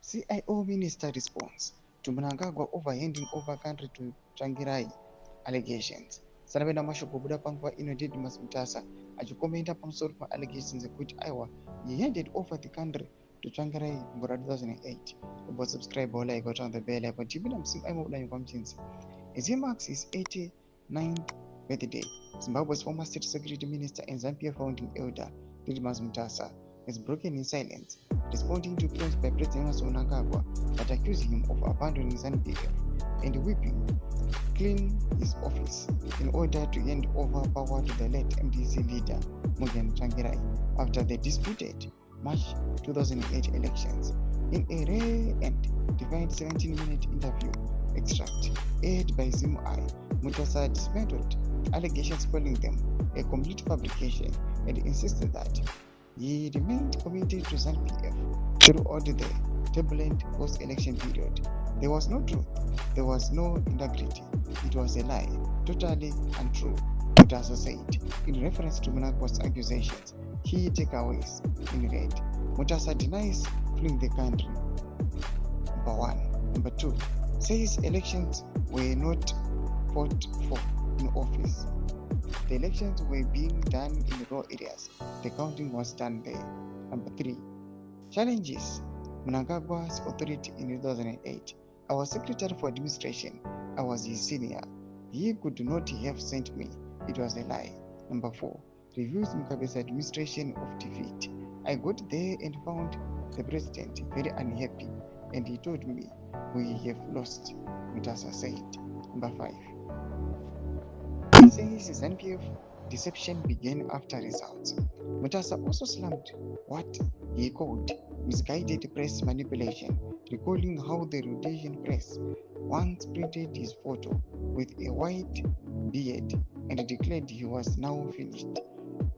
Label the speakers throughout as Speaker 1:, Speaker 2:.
Speaker 1: CIO minister response to Mnangagwa over handing over country to Tsvangirai allegations. Sanapenda mashoko buda panguva ino Didmus Mutasa achikomenta pamusoro allegations ekuti aiwa he handed over the country to Tsvangirai mugore 2008. About subscribe or like or turn the bell icon. Tipinda msimu aimo udanyi kwa mchinzi. As he marks his 89th birthday, Zimbabwe's former state security minister and Zambia founding elder Didmus Mutasa has broken in silence, responding to claims by President Mnangagwa that accuse him of abandoning ZVAITWA and whipping clean his office in order to hand over power to the late MDC leader Tsvangirai after the disputed March 2008 elections. In a rare and defined 17-minute interview extract aired by ZIM, Mutasa dismantled allegations, calling them a complete fabrication and insisted that he remained committed to ZVAITWA throughout the turbulent post-election period. There was no truth, there was no integrity, it was a lie, totally untrue, Mutasa said, in reference to Mnangagwa's accusations. Key takeaways in red. Mutasa denies fleeing the country. Number 1. Number 2, says elections were not fought for in office. The elections were being done in rural areas. The counting was done there. Number 3, challenges Mnangagwa's authority in 2008. I was Secretary for Administration. I was his senior. He could not have sent me. It was a lie. Number 4, reviews Mugabe's administration of defeat. I got there and found the president very unhappy, and he told me, "We have lost," Mutasa said. Number 5, he says ZVAITWA deception began after results. Mutasa also slammed what he called misguided press manipulation, recalling how the Rhodesian press once printed his photo with a white beard and declared he was now finished.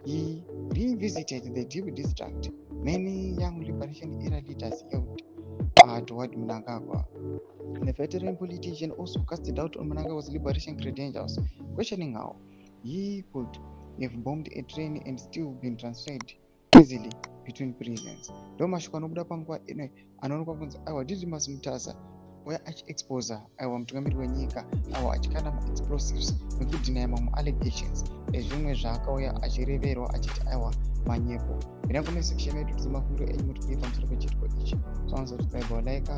Speaker 1: He revisited the deep distrust many young liberation era leaders held toward Mnangagwa. The veteran politician also cast doubt on Mnangagwa's liberation credentials, questioning how he could have bombed a train and still been transferred easily between prisons. Domashukwa nobuda panguva ino anoonekwa kunzi aiwa Didmus Mutasa waya achiexposa aiwa mutungamiri wenyika aiwa achikana maexplosives nekudhinaya mamwe allegations ezvimwe zvaakauya achireverwa achiti aiwa manyepo. Ina kune section yedu tizimakuriro enyu mutikuye pamusoro pechitiko ichi. So subscribe or like